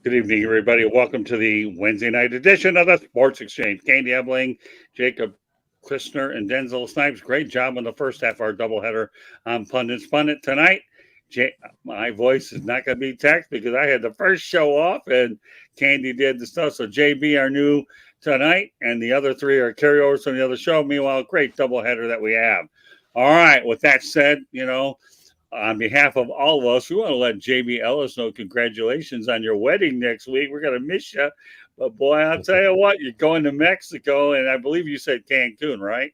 Good evening, everybody. Welcome to the Wednesday night edition of the Sports Exchange. Candy Ebling, Jacob Christner, and Denzel Snipes. Great job on the first half of our doubleheader on Pundit Spun It tonight. My voice is not going to be taxed because I had the first show off and Candy did the stuff. So JB, our new tonight, and the other three are carryovers from the other show. Meanwhile, great doubleheader that we have. All right. With that said, on behalf of all of us, we want to let JB Ellis know congratulations on your wedding next week. We're going to miss you. But boy, I'll tell you what, you're going to Mexico, and I believe you said Cancun, right?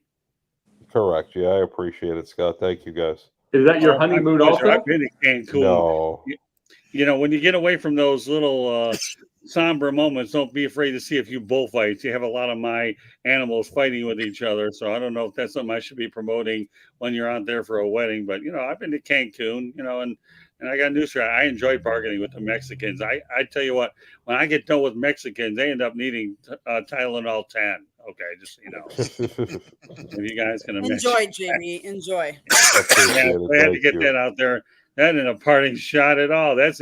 Correct. Yeah, I appreciate it, Scott. Thank you, guys. Is that your honeymoon also? I've been to Cancun. No. When you get away from those little somber moments, don't be afraid to see a few bullfights. You have a lot of my animals fighting with each other. So I don't know if that's something I should be promoting when you're out there for a wedding. But, I've been to Cancun, and I got news for you. I enjoy bargaining with the Mexicans. I tell you what, when I get done with Mexicans, they end up needing Tylenol 10. Okay, just if you guys can enjoy, JB, enjoy. We had to get that out there. That isn't a parting shot at all. That's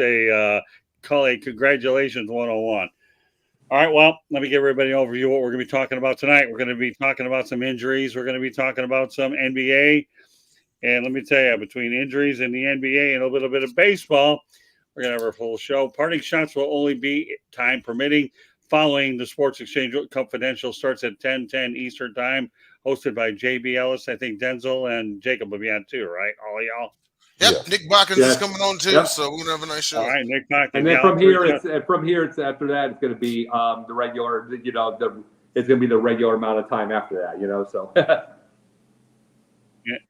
call it congratulations 101. All right, well, let me give everybody an overview of what we're going to be talking about tonight. We're going to be talking about some injuries. We're going to be talking about some NBA. And let me tell you, between injuries and the NBA and a little bit of baseball, we're going to have our full show. Parting shots will only be, time permitting, following the Sports Exchange Confidential. Starts at 10:10 Eastern Time, hosted by JB Ellis. I think Denzel and Jacob will be on too, right? All of y'all? Yep, yeah. Nick Bockins is coming on too, so we're gonna have a nice show. All right, Nick Bockins. And then from here, it's after that, it's gonna be the regular. It's gonna be the regular amount of time after that. So. Yeah.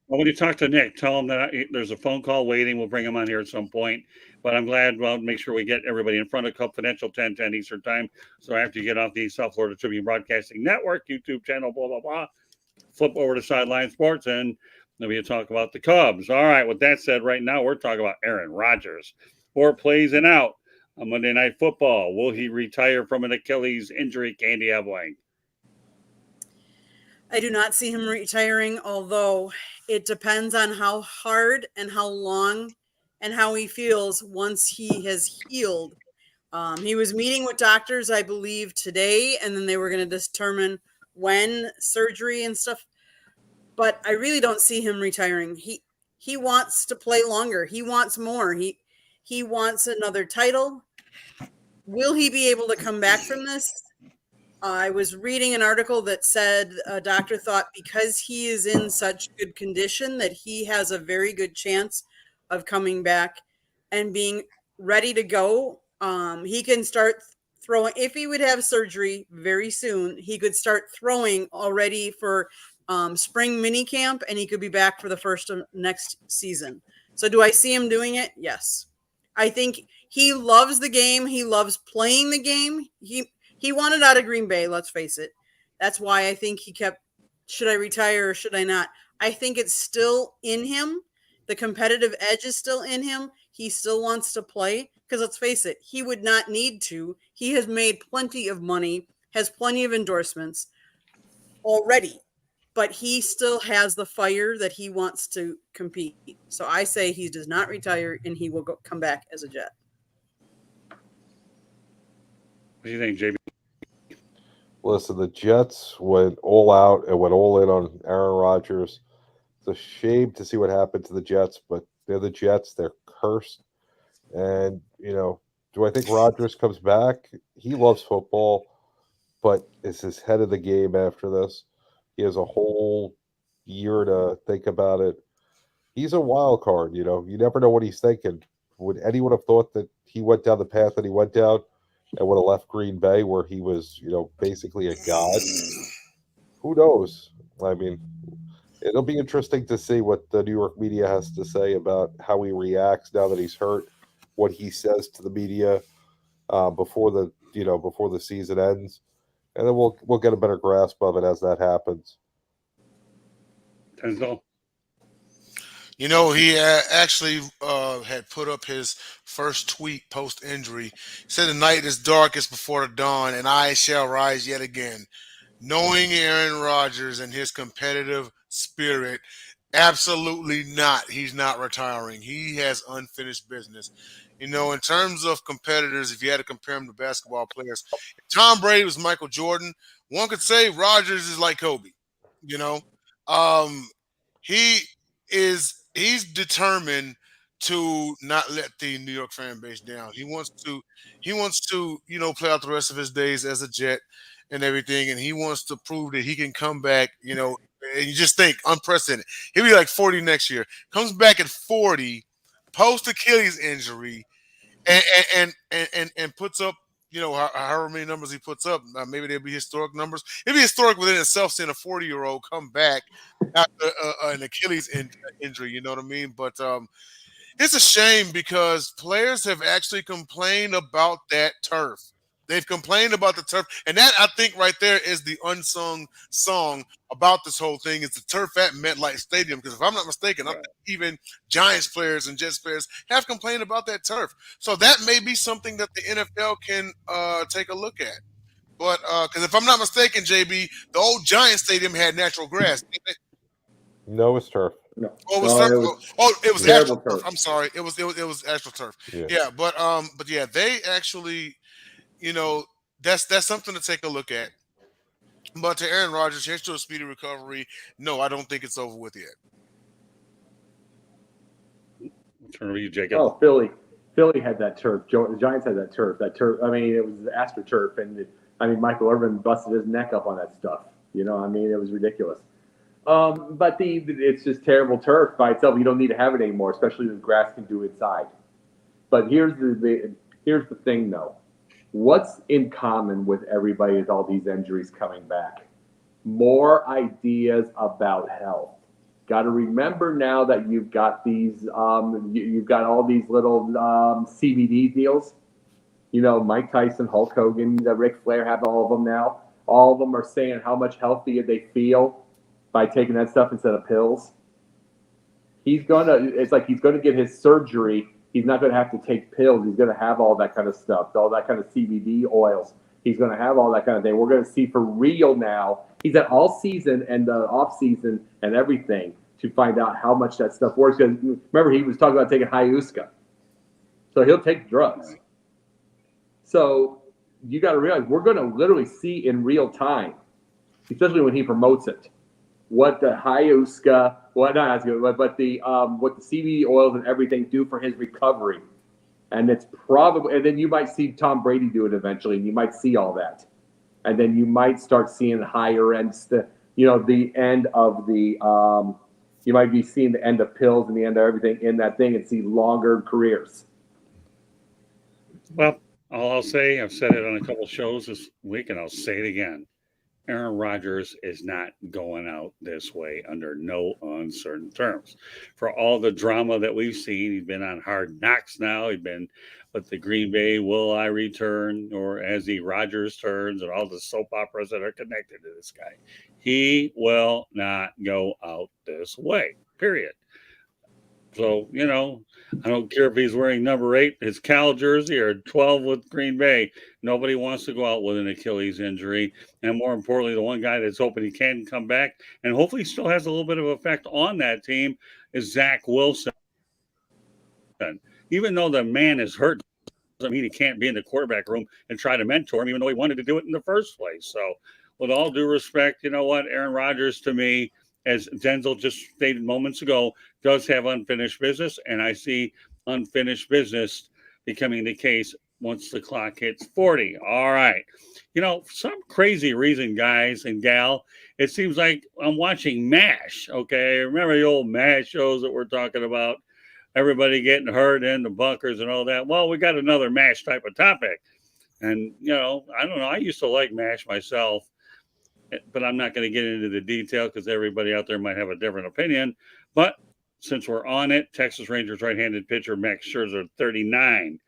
Well, when you talk to Nick, tell him that there's a phone call waiting. We'll bring him on here at some point. But I'm glad, make sure we get everybody in front of Confidential 10:10 Eastern Time. So after you get off the South Florida Tribune Broadcasting Network, YouTube channel, blah, blah, blah, flip over to Sideline Sports, and then we'll talk about the Cubs. All right, with that said, right now we're talking about Aaron Rodgers. 4 plays and out on Monday Night Football. Will he retire from an Achilles injury, Candy Ebling? I do not see him retiring, although it depends on how hard and how long and how he feels once he has healed. He was meeting with doctors, I believe, today, and then they were going to determine when surgery and stuff. But I really don't see him retiring. He wants to play longer. He wants more. He wants another title. Will he be able to come back from this? I was reading an article that said a doctor thought because he is in such good condition that he has a very good chance of coming back and being ready to go. He can start throwing. If he would have surgery very soon, he could start throwing already for spring mini camp, and he could be back for the first of next season. So do I see him doing it? Yes. I think he loves the game. He loves playing the game. He wanted out of Green Bay, let's face it. That's why I think he kept, should I retire or should I not? I think it's still in him. The competitive edge is still in him. He still wants to play because let's face it, he would not need to. He has made plenty of money, has plenty of endorsements already, but he still has the fire that he wants to compete. So I say he does not retire and he will come back as a Jet. What do you think, JB? Listen, the Jets went all out and went all in on Aaron Rodgers. It's a shame to see what happened to the Jets, but they're the Jets. They're cursed. And, do I think Rodgers comes back? He loves football, but is his head of the game after this? He has a whole year to think about it. He's a wild card, You never know what he's thinking. Would anyone have thought that he went down the path that he went down? And would have left Green Bay where he was, basically a god. Who knows? I mean, it'll be interesting to see what the New York media has to say about how he reacts now that he's hurt, what he says to the media before the season ends, and then we'll get a better grasp of it as that happens. Denzel? He actually had put up his first tweet post-injury. He said, "The night is darkest before the dawn, and I shall rise yet again." Knowing Aaron Rodgers and his competitive spirit, absolutely not. He's not retiring. He has unfinished business. You know, in terms of competitors, if you had to compare them to basketball players, if Tom Brady was Michael Jordan, one could say Rodgers is like Kobe. You know, um, he's determined to not let the New York fan base down. He wants to play out the rest of his days as a Jet and everything, and he wants to prove that he can come back. And you just think unprecedented. He'll be like 40 next year. Comes back at 40, post Achilles injury, and puts up however many numbers he puts up. Maybe they'll be historic numbers. It'd be historic within itself seeing a 40-year-old come back after an Achilles injury. You know what I mean? But it's a shame because players have actually complained about that turf. They've complained about the turf, and that I think right there is the unsung song about this whole thing is the turf at MetLife Stadium. Because if I'm not mistaken, I think even Giants players and Jets players have complained about that turf. So that may be something that the NFL can take a look at. But because if I'm not mistaken, JB, the old Giants Stadium had natural grass. Didn't it? No, it's turf. No. Oh, it was No, turf. It was terrible actual turf. turf. I'm sorry. It was actual turf. Yeah. But yeah, they actually. That's something to take a look at. But to Aaron Rodgers, here's to a speedy recovery. No, I don't think it's over with yet. Turn over to you, Jacob. Oh, Philly had that turf. The Giants had that turf. I mean, it was AstroTurf, and Michael Irvin busted his neck up on that stuff. It was ridiculous. But it's just terrible turf by itself. You don't need to have it anymore, especially the grass can do inside. But here's the thing, though. What's in common with everybody is all these injuries coming back. More ideas about health. Got to remember now that you've got these, you've got all these little CBD deals. Mike Tyson, Hulk Hogan, Ric Flair have all of them now. All of them are saying how much healthier they feel by taking that stuff instead of pills. It's like he's going to get his surgery. He's not going to have to take pills. He's going to have all that kind of stuff, all that kind of CBD oils. He's going to have all that kind of thing. We're going to see for real now. He's at all season and the off season and everything to find out how much that stuff works. Because remember, he was talking about taking ayahuasca. So he'll take drugs. So you got to realize we're going to literally see in real time, especially when he promotes it, what the ayahuasca, what the CBD oils and everything do for his recovery. And it's probably, and then you might see Tom Brady do it eventually, and you might see all that. And then you might start seeing higher ends, the end of the, you might be seeing the end of pills and the end of everything in that thing and see longer careers. Well, all I'll say, I've said it on a couple shows this week, and I'll say it again. Aaron Rodgers is not going out this way under no uncertain terms. For all the drama that we've seen, he's been on Hard Knocks now. He's been with the Green Bay, will I return, or as the Rodgers turns, and all the soap operas that are connected to this guy. He will not go out this way, period. So, I don't care if he's wearing number 8, his Cal jersey, or 12 with Green Bay. Nobody wants to go out with an Achilles injury. And more importantly, the one guy that's hoping he can come back and hopefully still has a little bit of effect on that team is Zach Wilson. Even though the man is hurt, doesn't mean he can't be in the quarterback room and try to mentor him, even though he wanted to do it in the first place. So, with all due respect, you know what? Aaron Rodgers, to me, as Denzel just stated moments ago, does have unfinished business, and I see unfinished business becoming the case once the clock hits 40. All right. For some crazy reason, guys and gal, it seems like I'm watching MASH, okay? Remember the old MASH shows that we're talking about? Everybody getting hurt in the bunkers and all that. Well, we got another MASH type of topic. And, I don't know. I used to like MASH myself, but I'm not going to get into the detail because everybody out there might have a different opinion. But since we're on it, Texas Rangers right-handed pitcher Max Scherzer, 39,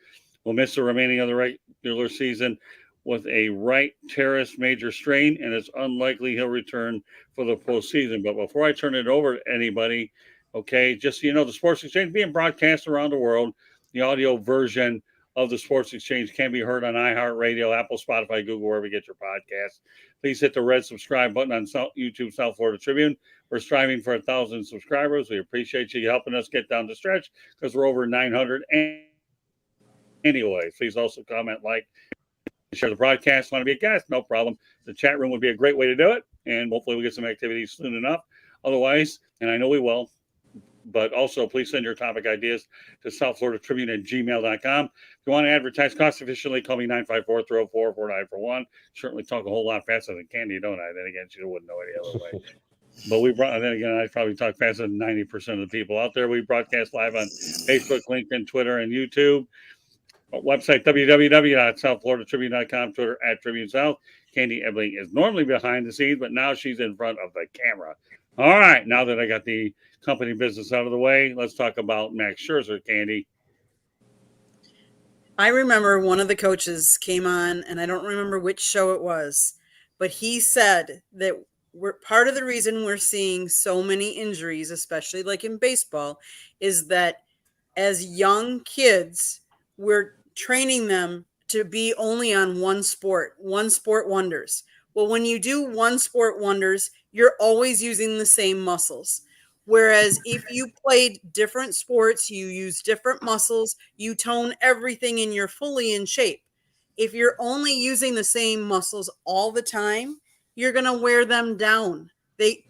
will miss the remaining of the regular season with a right teres major strain, and it's unlikely he'll return for the postseason. But before I turn it over to anybody, okay, just so you know, the Sports Exchange being broadcast around the world. The audio version of the Sports Exchange can be heard on iHeartRadio, Apple, Spotify, Google, wherever you get your podcasts. Please hit the red subscribe button on YouTube South Florida Tribune. We're striving for 1,000 subscribers. We appreciate you helping us get down the stretch because we're over 900. And anyway. Please also comment, like, share the broadcast. Want to be a guest? No problem. The chat room would be a great way to do it. And hopefully we'll get some activity soon enough. Otherwise, and I know we will, but also please send your topic ideas to southfloridatribune@gmail.com. If you want to advertise cost efficiently, call me 954-304-4941. Certainly talk a whole lot faster than Candy, don't I? Then again, she wouldn't know any other way. But then again, I probably talk faster than 90% of the people out there. We broadcast live on Facebook, LinkedIn, Twitter, and YouTube. Our website, www.southfloridatribune.com, Twitter @TribuneSouth. Candy Ebling is normally behind the scenes, but now she's in front of the camera. All right, now that I got the company business out of the way, let's talk about Max Scherzer, Candy. I remember one of the coaches came on, and I don't remember which show it was, but he said that part of the reason we're seeing so many injuries, especially like in baseball, is that as young kids, we're training them to be only on one sport wonders. Well, when you do one sport wonders, you're always using the same muscles. Whereas if you played different sports, you use different muscles, you tone everything and you're fully in shape. If you're only using the same muscles all the time, you're going to wear them down. They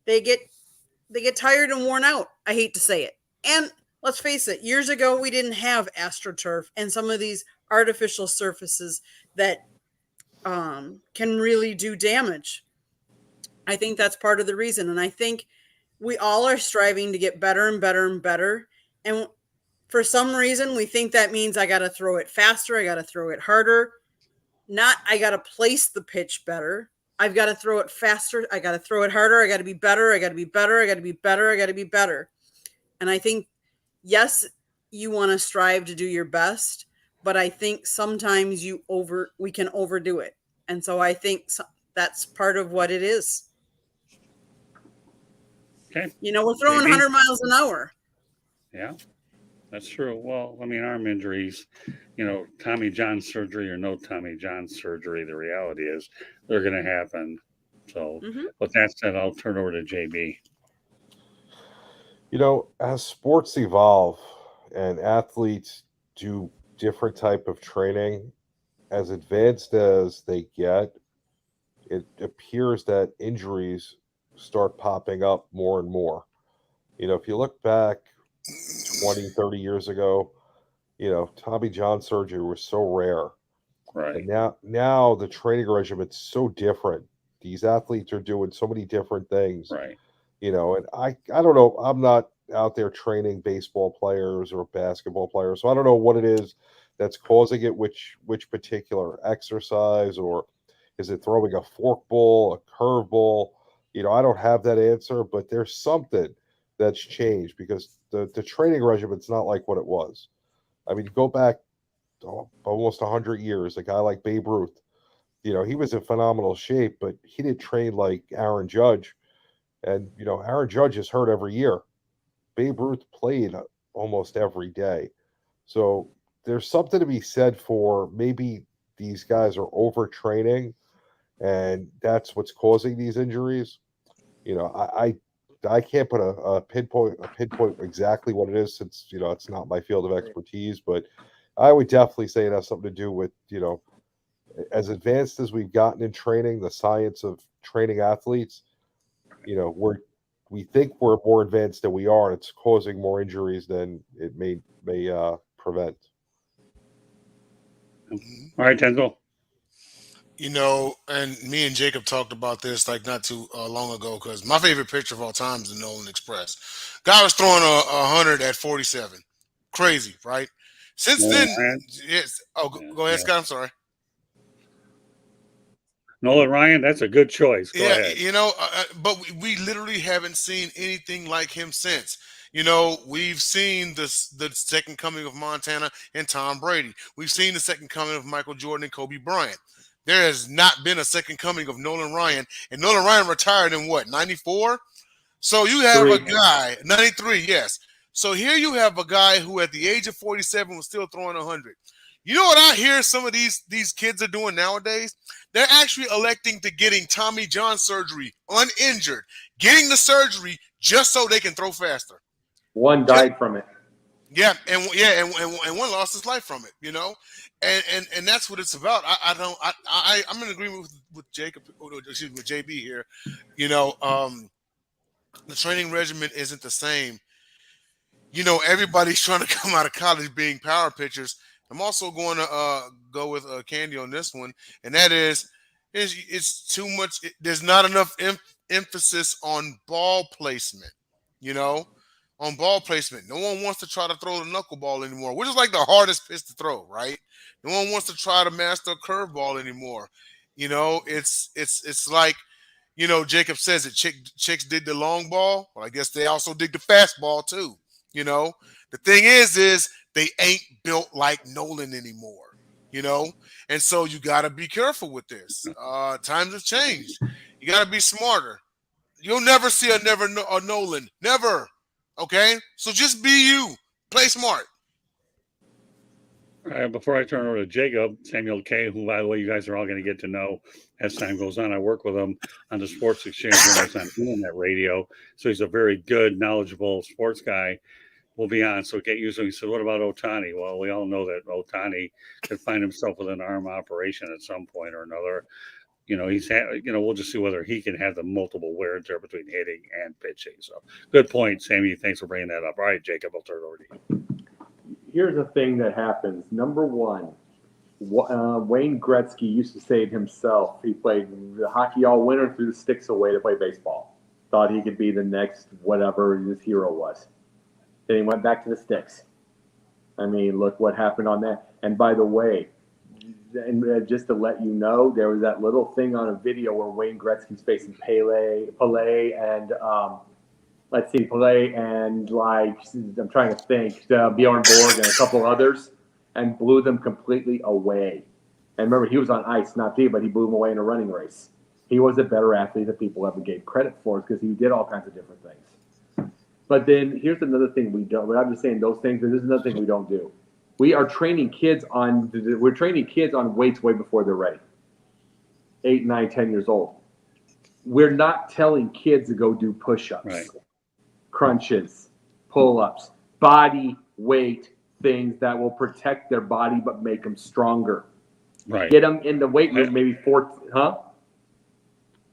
get tired and worn out. I hate to say it. And let's face it, years ago, we didn't have AstroTurf and some of these artificial surfaces that can really do damage. I think that's part of the reason. And I think we all are striving to get better and better and better. And for some reason, we think that means I got to throw it faster. I got to throw it harder. Not I got to place the pitch better. I've got to throw it faster. I got to throw it harder. I got to be better. I got to be better. I got to be better. I got to be better. And I think, yes, you want to strive to do your best, but I think sometimes we can overdo it. And so I think that's part of what it is. Okay. We're throwing 100 miles an hour. Yeah, that's true. Well, I mean, arm injuries, Tommy John surgery or no Tommy John surgery, the reality is they're going to happen. So with that said, I'll turn over to JB. As sports evolve and athletes do different type of training, as advanced as they get, it appears that injuries start popping up more and more. If you look back 20, 30 years ago, Tommy John surgery was so rare. Right. And now the training regimen's so different. These athletes are doing so many different things. Right. And I don't know. I'm not out there training baseball players or basketball players, so I don't know what it is that's causing it, which particular exercise, or is it throwing a fork ball, a curve ball? I don't have that answer, but there's something that's changed because the training regimen's not like what it was. I mean, go back almost 100 years, a guy like Babe Ruth, he was in phenomenal shape, but he didn't train like Aaron Judge. And, Aaron Judge is hurt every year. Babe Ruth played almost every day. So there's something to be said for maybe these guys are overtraining and that's what's causing these injuries. I can't put a pinpoint exactly what it is since, it's not my field of expertise, but I would definitely say it has something to do with, as advanced as we've gotten in training, the science of training athletes, we think we're more advanced than we are, and it's causing more injuries than it may prevent. All right, Denzel. And me and Jacob talked about this like not too long ago, because my favorite pitcher of all time is the Nolan Express. Guy was throwing 100 at 47. Crazy, right? Since then, yes. Oh, go ahead, Scott. I'm sorry. Nolan Ryan, that's a good choice. Go ahead. But we literally haven't seen anything like him since. We've seen the second coming of Montana and Tom Brady. We've seen the second coming of Michael Jordan and Kobe Bryant. There has not been a second coming of Nolan Ryan, and Nolan Ryan retired in what, 94? So you have a guy, 93, yes. So here you have a guy who at the age of 47 was still throwing 100. You know what I hear some of these kids are doing nowadays? They're actually electing to getting Tommy John surgery uninjured, getting the surgery just so they can throw faster. One died from it. Yeah, and one lost his life from it, you know, and that's what it's about. I'm in agreement with Jacob, excuse me, with JB here. You know, the training regimen isn't the same. You know, everybody's trying to come out of college being power pitchers. I'm also going to go with Candy on this one, and that is, it's too much. There's not enough emphasis on ball placement. You know, on ball placement. No one wants to try to throw the knuckleball anymore, which is like the hardest pitch to throw, right? No one wants to try to master a curveball anymore. You know, it's like, you know, Jacob says it. Chicks dig the long ball. Well, I guess they also dig the fastball too. You know, the thing is they ain't built like Nolan anymore. You know, and so you got to be careful with this. Times have changed. You got to be smarter. You'll never see a Nolan. Never. Okay? So just be you. Play smart. All right, before I turn over to Jacob, Samuel K., who, by the way, you guys are all going to get to know as time goes on. I work with him on the Sports Exchange when I was on internet radio. So he's a very good, knowledgeable sports guy. We'll be on. So get used to it. He said, what about Ohtani? Well, we all know that Ohtani could find himself with an arm operation at some point or another. You know, we'll just see whether he can have the multiple wear and tear between hitting and pitching. So good point, Sammy. Thanks for bringing that up. All right, Jacob, I'll turn it over to you. Here's the thing that happens. Number one, Wayne Gretzky used to say it himself. He played hockey all winter, threw the sticks away to play baseball. Thought he could be the next whatever his hero was. Then he went back to the sticks. I mean, look what happened on that. And by the way, and just to let you know, there was that little thing on a video where Wayne Gretzky's facing Pele, and Pele and like, I'm trying to think, Bjorn Borg and a couple others, and blew them completely away. And remember, he was on ice, not D, but he blew them away in a running race. He was a better athlete than people ever gave credit for because he did all kinds of different things. But then here's another thing we don't. I'm just saying those things. There's another thing we don't do. We are training kids on. We're training kids on weights way before they're ready. 8, 9, 10 years old. We're not telling kids to go do push-ups, Right. crunches, pull-ups, body weight things that will protect their body but make them stronger. Right. Get them in the weight room, maybe 4.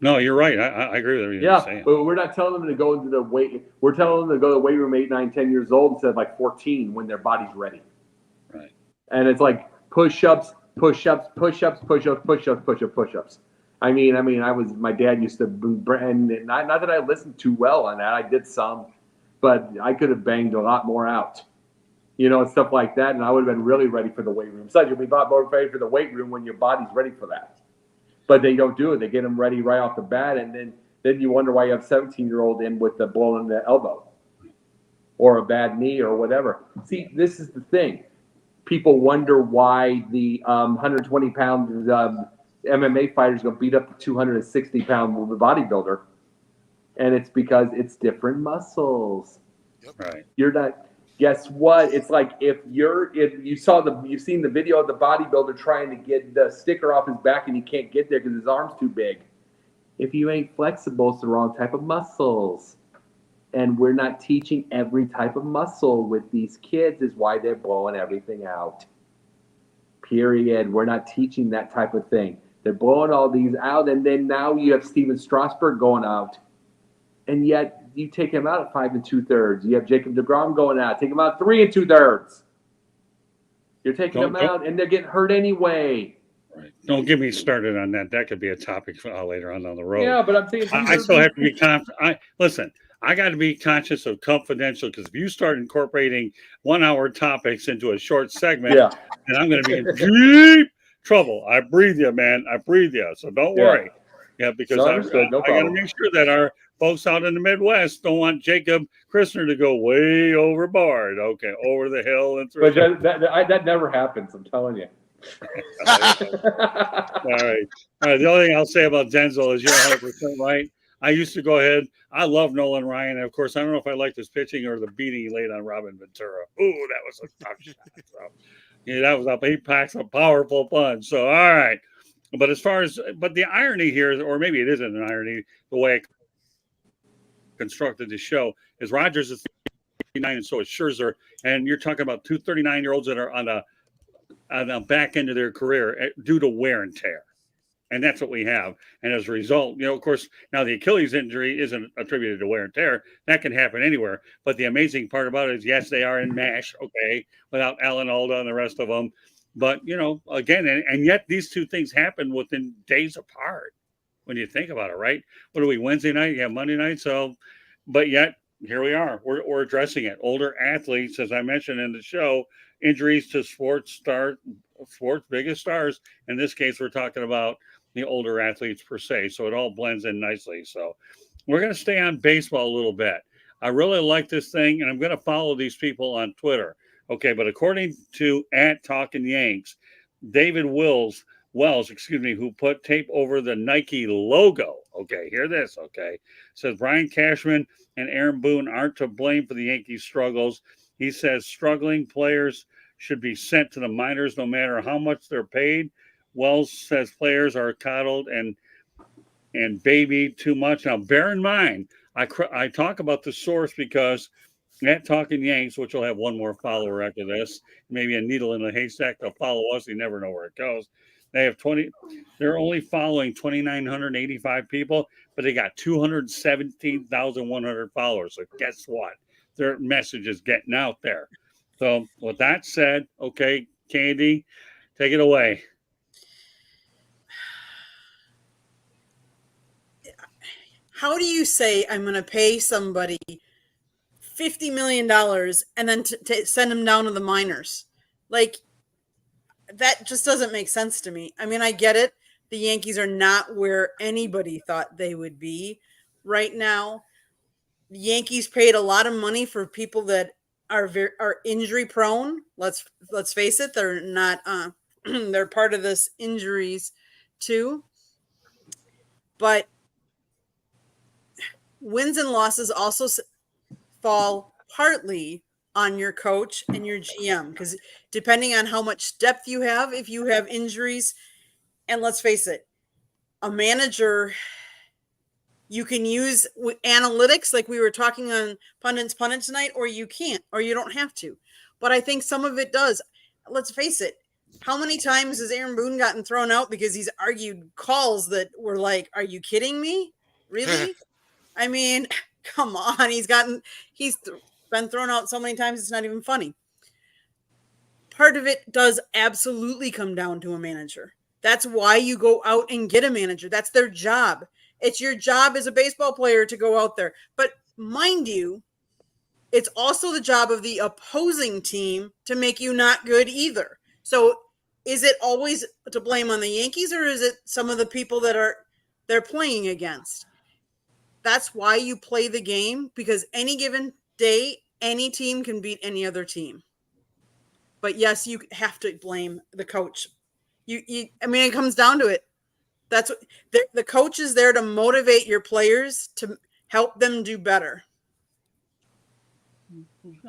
No, you're right. I agree with everything Yeah, you're saying. but we're not telling them to go into the weight. We're telling them to go to the weight room 8, 9, 10 years old instead of like 14 when their body's ready. Right. And it's like push-ups, push-ups, push-ups, push-ups, push-ups, push-ups, push-ups. I mean, my dad used to, and not that I listened too well on that. I did some, but I could have banged a lot more out, and stuff like that. And I would have been really ready for the weight room. Besides, you'll be more ready for the weight room when your body's ready for that. But they don't do it. They get them ready right off the bat, and then you wonder why you have 17-year-old in with the blown in the elbow or a bad knee or whatever. See, this is the thing. People wonder why the 120-pound MMA fighter is going to beat up the 260-pound and it's because it's different muscles. Right. You're not. Guess what? It's like you've seen the video of the bodybuilder trying to get the sticker off his back and he can't get there because his arm's too big. If you ain't flexible, it's the wrong type of muscles. And we're not teaching every type of muscle with these kids is why they're blowing everything out. Period. We're not teaching that type of thing. They're blowing all these out, and then now you have Steven Strasburg going out. And yet you take him out at 5 2/3. You have Jacob deGrom going out. Take him out 3 2/3. You're taking them out, and they're getting hurt anyway. Right. Don't get me started on that. That could be a topic for, later on down the road. Yeah, but I'm saying I still have to be listen. I got to be conscious of confidential because if you start incorporating 1-hour topics into a short segment, then I'm going to be in deep trouble. I breathe you, man. I breathe you. So don't worry. Yeah, because I got to make sure that our folks out in the Midwest don't want Jacob Christner to go way overboard. Okay, over the hill and through. But that never happens. I'm telling you. All right. The only thing I'll say about Denzel is you're 100% right. I used to go ahead. I love Nolan Ryan. And of course, I don't know if I liked his pitching or the beating he laid on Robin Ventura. Ooh, that was a tough shot. So, that was up. He packs a powerful punch. So, all right. But but the irony here, or maybe it isn't an irony, the way I constructed the show is Rodgers is 39, and so is Scherzer. And you're talking about two 39-year-olds that are on the back end of their career due to wear and tear. And that's what we have. And as a result, of course, now the Achilles injury isn't attributed to wear and tear. That can happen anywhere. But the amazing part about it is, yes, they are in MASH, okay, without Alan Alda and the rest of them. But, again, and yet these two things happen within days apart when you think about it, right? What are we, Wednesday night? Yeah, Monday night. So, but yet here we are. We're addressing it. Older athletes, as I mentioned in the show, injuries to sports biggest stars. In this case, we're talking about the older athletes per se. So it all blends in nicely. So we're going to stay on baseball a little bit. I really like this thing, and I'm going to follow these people on Twitter. Okay, but according to @TalkinYanks, David Wells, who put tape over the Nike logo. Okay, hear this. Okay, says Brian Cashman and Aaron Boone aren't to blame for the Yankees' struggles. He says struggling players should be sent to the minors no matter how much they're paid. Wells says players are coddled and baby too much. Now, bear in mind, I talk about the source because @TalkinYanks, which will have one more follower after this, maybe a needle in a haystack. They'll follow us. You never know where it goes. They have they're only following 2,985 people, but they got 217,100 followers. So guess what? Their message is getting out there. So with that said, okay, Candy, take it away. How do you say I'm going to pay somebody $50 million and then to send them down to the minors? Like, that just doesn't make sense to me. I mean, I get it. The Yankees are not where anybody thought they would be right now. The Yankees paid a lot of money for people that are injury prone. Let's face it, they're not. They're part of this injuries too. But wins and losses also fall partly on your coach and your GM, because depending on how much depth you have, if you have injuries, and let's face it, a manager, you can use analytics like we were talking on Pundit tonight, or you can't, or you don't have to. But I think some of it does. Let's face it. How many times has Aaron Boone gotten thrown out because he's argued calls that were like, are you kidding me? Really? I mean, come on. He's been thrown out so many times, it's not even funny. Part of it does absolutely come down to a manager. That's why you go out and get a manager. That's their job. It's your job as a baseball player to go out there. But mind you, it's also the job of the opposing team to make you not good either. So is it always to blame on the Yankees, or is it some of the people that they're playing against? That's why you play the game, because any given day, any team can beat any other team. But yes, you have to blame the coach. I mean, it comes down to it. That's what the coach is there to motivate your players to help them do better.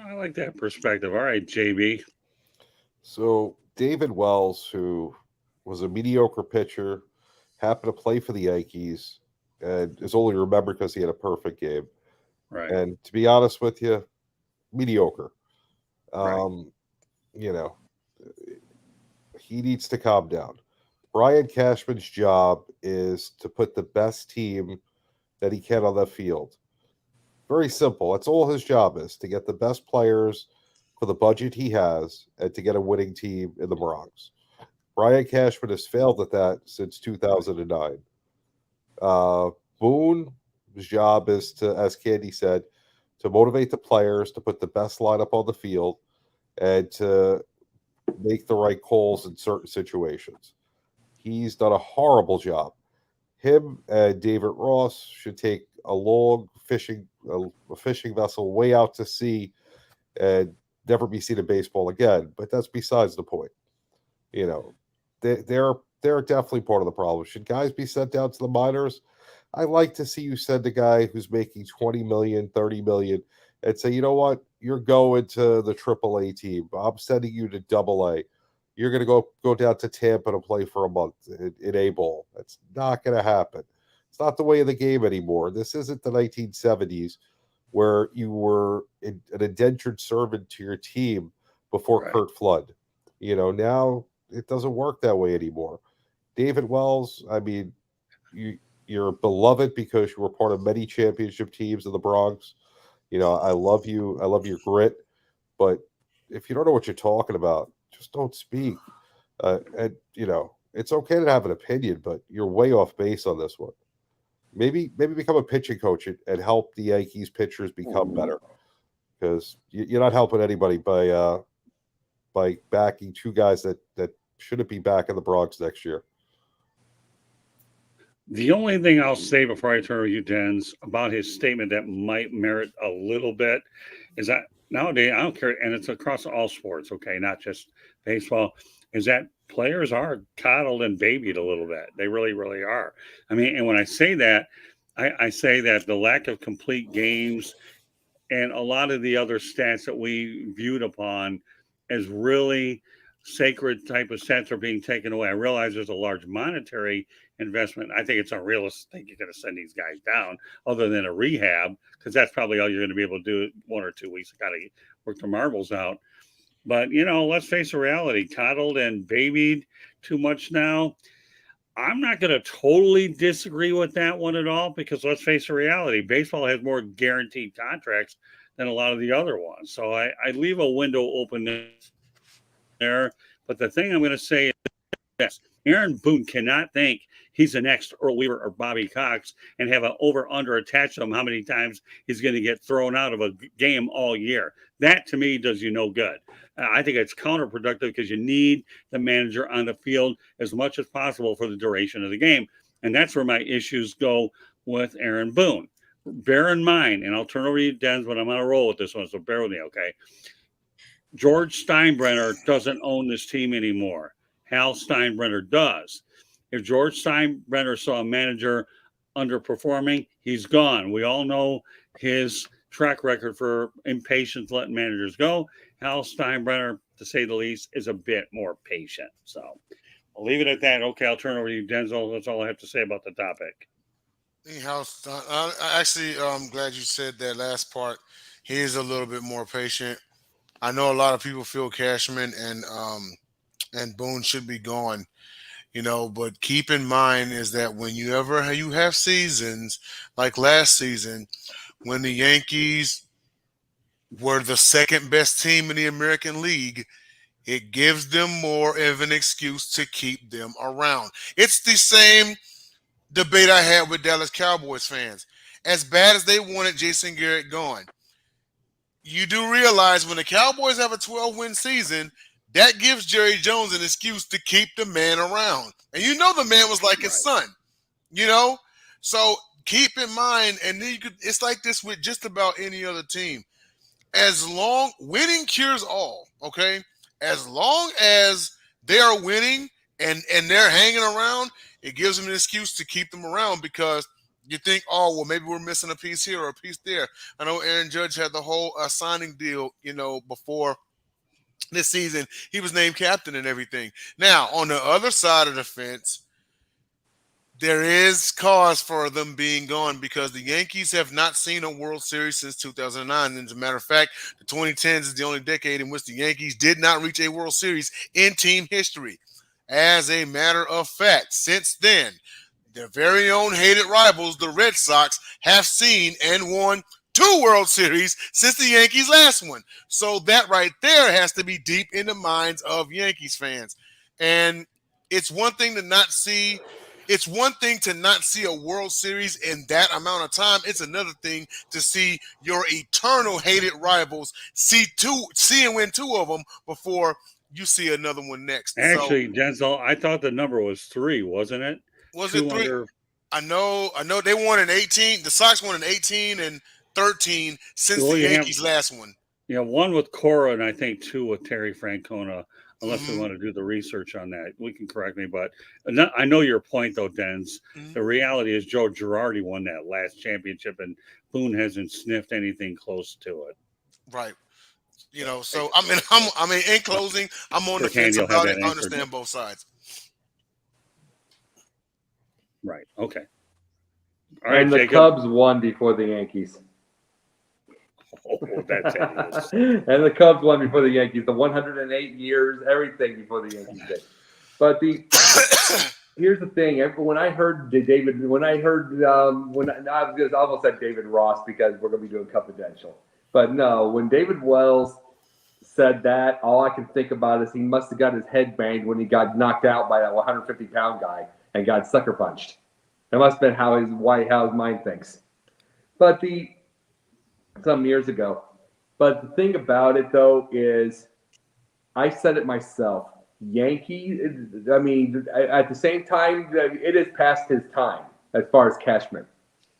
I like that perspective. All right, JB. So David Wells, who was a mediocre pitcher, happened to play for the Yankees, and is only remembered because he had a perfect game. Right. And to be honest with you, mediocre. Right. He needs to calm down. Brian Cashman's job is to put the best team that he can on the field. Very simple. That's all his job is, to get the best players for the budget he has and to get a winning team in the Bronx. Brian Cashman has failed at that since 2009. Boone's job is to, as Candy said, to motivate the players, to put the best lineup on the field, and to make the right calls in certain situations. He's done a horrible job. Him and David Ross should take a long fishing vessel way out to sea and never be seen in baseball again. But that's besides the point. They're definitely part of the problem. Should guys be sent down to the minors? I like to see you send a guy who's making $20 million, $30 million, and say, you know what, you're going to the AAA team. I'm sending you to AA. You're going to go down to Tampa to play for a month in A-ball. That's not going to happen. It's not the way of the game anymore. This isn't the 1970s where you were an indentured servant to your team before Right. Kurt Flood. Now it doesn't work that way anymore. David Wells, I mean, you're beloved because you were part of many championship teams in the Bronx. I love you. I love your grit. But if you don't know what you're talking about, just don't speak. And it's okay to have an opinion, but you're way off base on this one. Maybe become a pitching coach and help the Yankees pitchers become better, because you're not helping anybody by backing two guys that shouldn't be back in the Bronx next year. The only thing I'll say before I turn to you, Dens, about his statement that might merit a little bit is that nowadays, I don't care, and it's across all sports, okay, not just baseball, is that players are coddled and babied a little bit. They really, really are. I mean, and when I say that, I say that the lack of complete games and a lot of the other stats that we viewed upon as really sacred type of stats are being taken away. I realize there's a large monetary investment. I think it's unrealistic you're going to send these guys down other than a rehab, because that's probably all you're going to be able to do 1 or 2 weeks. Got to work the marbles out. But, let's face the reality, coddled and babied too much now. I'm not going to totally disagree with that one at all, because let's face the reality, baseball has more guaranteed contracts than a lot of the other ones. So I leave a window open there. But the thing I'm going to say is this: Aaron Boone cannot think he's the next Earl Weaver or Bobby Cox and have an over-under attached to him how many times he's going to get thrown out of a game all year. That, to me, does you no good. I think it's counterproductive, because you need the manager on the field as much as possible for the duration of the game. And that's where my issues go with Aaron Boone. Bear in mind, and I'll turn over to you, Denz, but I'm on a roll with this one, so bear with me, okay? George Steinbrenner doesn't own this team anymore. Hal Steinbrenner does. If George Steinbrenner saw a manager underperforming, he's gone. We all know his track record for impatience letting managers go. Hal Steinbrenner, to say the least, is a bit more patient. So I'll leave it at that. Okay, I'll turn over to you, Denzel. That's all I have to say about the topic. I'm glad you said that last part. He is a little bit more patient. I know a lot of people feel Cashman and Boone should be gone, but keep in mind is that when you have seasons like last season, when the Yankees were the second best team in the American League, it gives them more of an excuse to keep them around. It's the same debate I had with Dallas Cowboys fans. As bad as they wanted Jason Garrett gone, you do realize when the Cowboys have a 12-win season, that gives Jerry Jones an excuse to keep the man around. And the man was like his son, So keep in mind, and then it's like this with just about any other team. Winning cures all, okay? As long as they are winning and they're hanging around, it gives them an excuse to keep them around, because you think, oh, well, maybe we're missing a piece here or a piece there. I know Aaron Judge had the whole signing deal, before this season. He was named captain and everything. Now, on the other side of the fence, there is cause for them being gone, because the Yankees have not seen a World Series since 2009. And as a matter of fact, the 2010s is the only decade in which the Yankees did not reach a World Series in team history. As a matter of fact, since then, their very own hated rivals, the Red Sox, have seen and won 2 World Series since the Yankees' last one. So that right there has to be deep in the minds of Yankees fans. And it's one thing to not see. It's one thing to not see a World Series in that amount of time. It's another thing to see your eternal hated rivals see and win 2 of them before you see another one next. Actually, Denzel, I thought the number was 3, wasn't it? Was it 3? I know they won in 18. The Sox won in 18 and 13 since the Yankees' last one. Yeah, 1 with Cora and I think 2 with Terry Francona. Unless we want to do the research on that, we can correct me. But I know your point, though, Denz. The reality is Joe Girardi won that last championship, and Boone hasn't sniffed anything close to it. Right. So I mean, in closing, I'm on the fence about it. I understand both sides. Right. Okay. All right, and the Jacob. Cubs won before the Yankees. Oh, that's hideous. And the Cubs won before the Yankees. The 108 years, everything before the Yankees did. But here's the thing. When I heard David, when I almost said David Ross because we're going to be doing Confidential. But no, when David Wells said that, all I can think about is he must have got his head banged when he got knocked out by that 150-pound guy and got sucker punched. That must have been how his mind thinks. But some years ago. But the thing about it, though, is I said it myself. Yankee, I mean, at the same time, it is past his time as far as Cashman.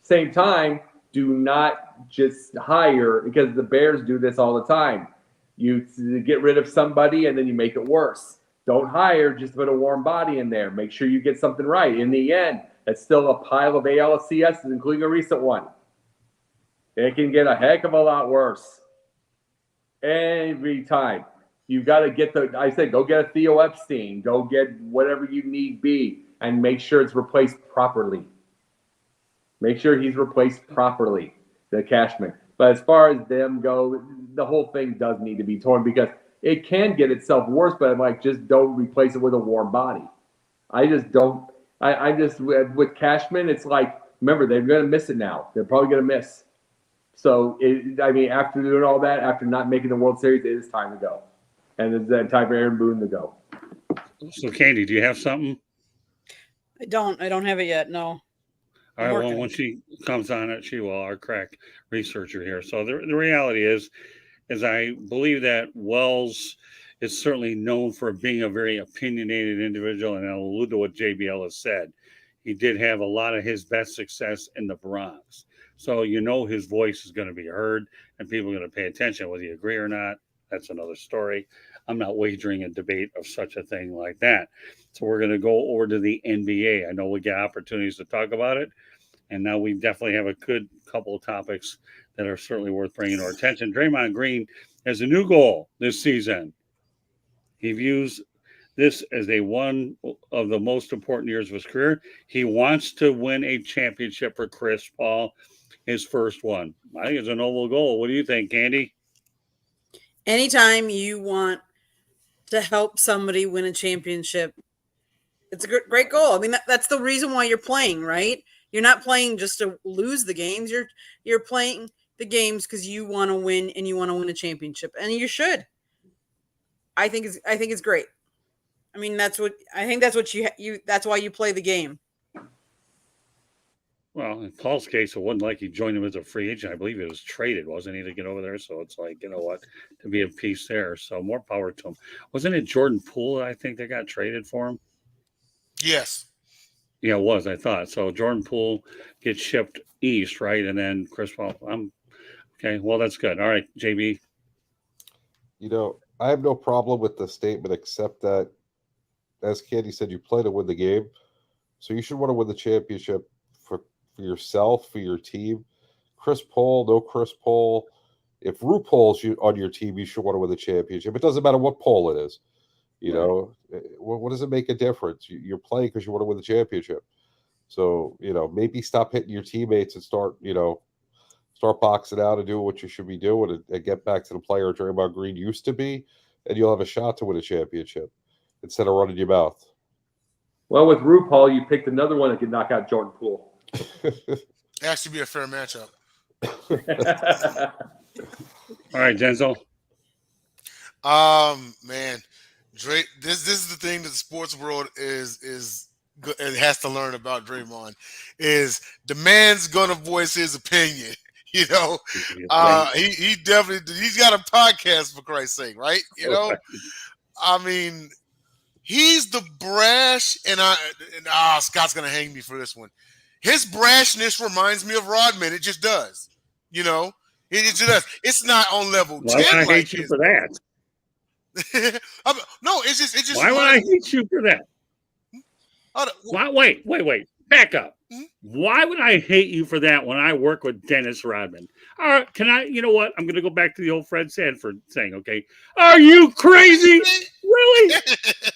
Same time, do not just hire, because the Bears do this all the time. You get rid of somebody and then you make it worse. Don't hire, just put a warm body in there. Make sure you get something right. In the end, it's still a pile of ALCSs, including a recent one. It can get a heck of a lot worse. Every time. You've got to get go get a Theo Epstein. Go get whatever you need be and make sure it's replaced properly. Make sure he's replaced properly, the Cashman. But as far as them go, the whole thing does need to be torn because it can get itself worse, but I'm like, just don't replace it with a warm body. I just don't. I just, with Cashman, it's like, remember, they're going to miss it now. They're probably going to miss. So, after doing all that, after not making the World Series, it is time to go. And it's time for Aaron Boone to go. So, Candy, do you have something? I don't have it yet. No. All right. Well, when she comes on it, she will. Our crack researcher here. So the reality is I believe that Wells is certainly known for being a very opinionated individual, and I'll allude to what JBL has said. He did have a lot of his best success in the Bronx. So his voice is going to be heard, and people are going to pay attention. Whether you agree or not, that's another story. I'm not wagering a debate of such a thing like that. So we're going to go over to the NBA. I know we get opportunities to talk about it, and now we definitely have a good couple of topics that are certainly worth bringing to our attention. Draymond Green has a new goal this season. He views this as one of the most important years of his career. He wants to win a championship for Chris Paul, his first one. I think it's a noble goal. What do you think, Candy? Anytime you want to help somebody win a championship, it's a great goal. I mean, that's the reason why you're playing, right? You're not playing just to lose the games. You're playing the games because you want to win and you want to win a championship, and you should. I think it's great. I mean, that's why you play the game. Well, in Paul's case, it wasn't like he joined him as a free agent. I believe he was traded, wasn't he, to get over there? So it's like, you know what, to be a piece there. So more power to him. Wasn't it Jordan Poole, I think, that got traded for him? Yes. Yeah, it was, I thought. So Jordan Poole gets shipped east, right? And then Chris Paul. Okay, well, that's good. All right, JB. I have no problem with the statement except that, as Candy said, you play to win the game. So you should want to win the championship for yourself, for your team. Chris Paul, no Chris Paul. If RuPaul's on your team, you should want to win the championship. It doesn't matter what Paul it is. What does it make a difference? You're playing because you want to win the championship. So, maybe stop hitting your teammates and start boxing out and doing what you should be doing and get back to the player Draymond Green used to be, and you'll have a shot to win a championship instead of running your mouth. Well, with RuPaul, you picked another one that could knock out Jordan Poole. Actually be a fair matchup. All right, Denzel. Man, Drake. This is the thing that the sports world is it has to learn about Draymond is the man's gonna voice his opinion. He definitely he's got a podcast for Christ's sake, right? I mean, he's the brash, and Scott's gonna hang me for this one. His brashness reminds me of Rodman. It just does. It just does. It's not on level 10. Why would I hate you for that? No, it's just. Why would I hate you for that? Wait. Back up. Hmm? Why would I hate you for that when I work with Dennis Rodman? All right, can I, you know what? I'm going to go back to the old Fred Sanford saying, okay, are you crazy? Really?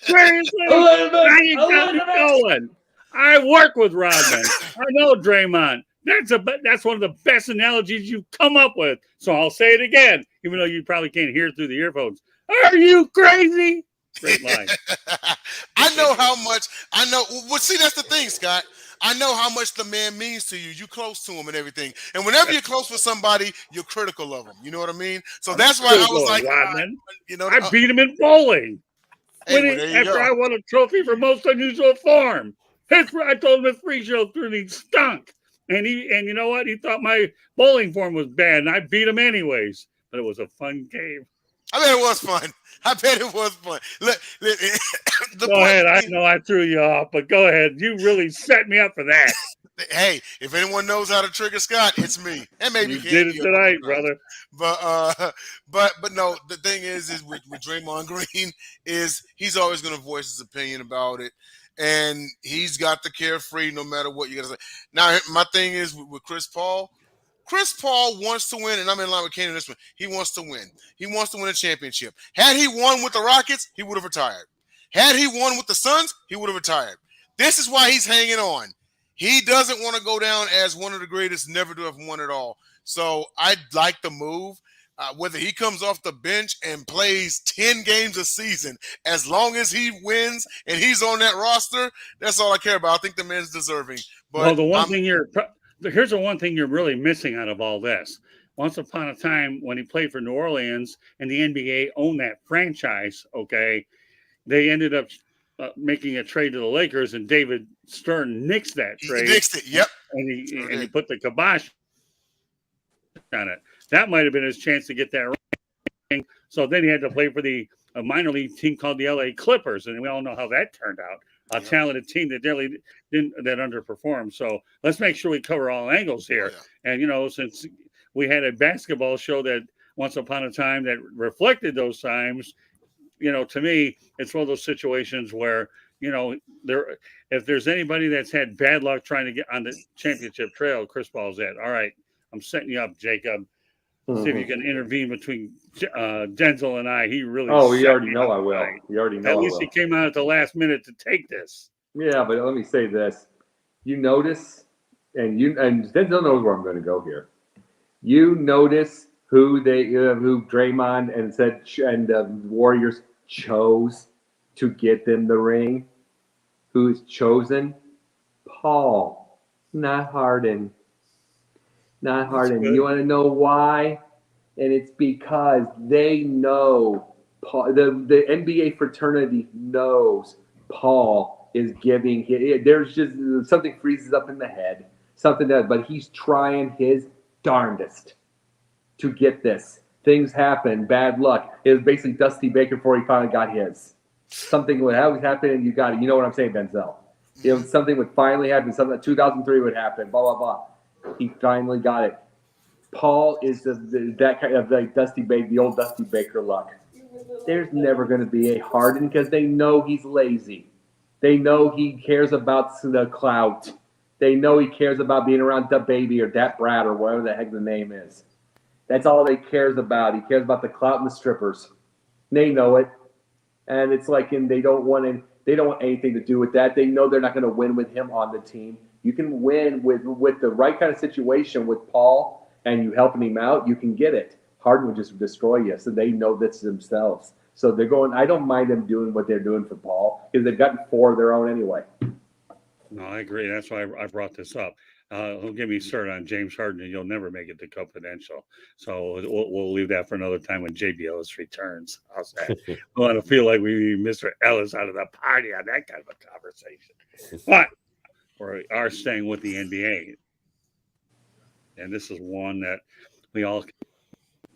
Seriously? Now you got me going. I work with Rodman. I know Draymond. That's one of the best analogies you've come up with. So I'll say it again, even though you probably can't hear it through the earphones. Are you crazy? Great line. I know how much. I know. Well, see, that's the thing, Scott. I know how much the man means to you. You close to him and everything. And whenever you're close with somebody, you're critical of them. You know what I mean? So that's why I was like, Rodman. you know, I beat him in bowling. hey, well, After I won a trophy for most unusual form. I told him his free show through and he stunk. And you know what? He thought my bowling form was bad, and I beat him anyways. But it was a fun game. I bet it was fun. I bet it was fun. Go ahead. I know I threw you off, but go ahead. You really set me up for that. Hey, if anyone knows how to trigger Scott, it's me. And maybe you did it tonight, brother. But no, the thing is with Draymond Green is he's always going to voice his opinion about it. And he's got the carefree no matter what you got to say. Now, my thing is with Chris Paul. Chris Paul wants to win, and I'm in line with Kenny on this one. He wants to win. He wants to win a championship. Had he won with the Rockets, he would have retired. Had he won with the Suns, he would have retired. This is why he's hanging on. He doesn't want to go down as one of the greatest never to have won it all. So I'd like the move. Whether he comes off the bench and plays 10 games a season, as long as he wins and he's on that roster, that's all I care about. I think the man's deserving. But well, here's the one thing you're really missing out of all this. Once upon a time, when he played for New Orleans and the NBA owned that franchise, okay, they ended up making a trade to the Lakers, and David Stern nixed that trade. He nixed it, yep. And he put the kibosh on it. That might have been his chance to get that ring. So then he had to play for the minor league team called the LA Clippers, and we all know how that turned out. A talented team that that underperformed. So let's make sure we cover all angles here. And since we had a basketball show that once upon a time that reflected those times, to me, it's one of those situations where if there's anybody that's had bad luck trying to get on the championship trail, Chris Paul's it. All right, I'm setting you up, Jacob. See if you can intervene between Denzel and I. He really. Oh, we already know I will. Right. We already know. At least he came out at the last minute to take this. Yeah, but let me say this: you notice, and Denzel knows where I'm going to go here. You notice who Draymond and the Warriors chose to get them the ring. Who's chosen? Paul, not Harden. Not Harden. You want to know why? And it's because they know the NBA fraternity knows Paul is giving. There's just something freezes up in the head, but he's trying his darndest to get this. Things happen, bad luck. It was basically Dusty Baker before he finally got his. Something would happen, and you got it. You know what I'm saying, Denzel? Something would finally happen. Something 2003 would happen. Blah blah blah. He finally got it. Paul is that kind of like the old Dusty Baker luck. There's never going to be a Harden because they know he's lazy. They know he cares about the clout. They know he cares about being around Da Baby or Dat Brad or whatever the heck the name is. That's all he cares about. He cares about the clout and the strippers. They know it, and it's like, and they don't want anything to do with that. They know they're not going to win with him on the team. You can win with the right kind of situation with Paul, and you helping him out, you can get it. Harden would just destroy you, so they know this themselves. So they're going, I don't mind them doing what they're doing for Paul, because they've gotten 4 of their own anyway. No, I agree. That's why I brought this up. He'll give me cert on James Harden, and you'll never make it to confidential. So we'll leave that for another time when JB Ellis returns. How's that? I want to feel like we need Mr. Ellis out of the party on that kind of a conversation. But we are staying with the NBA. And this is one that we all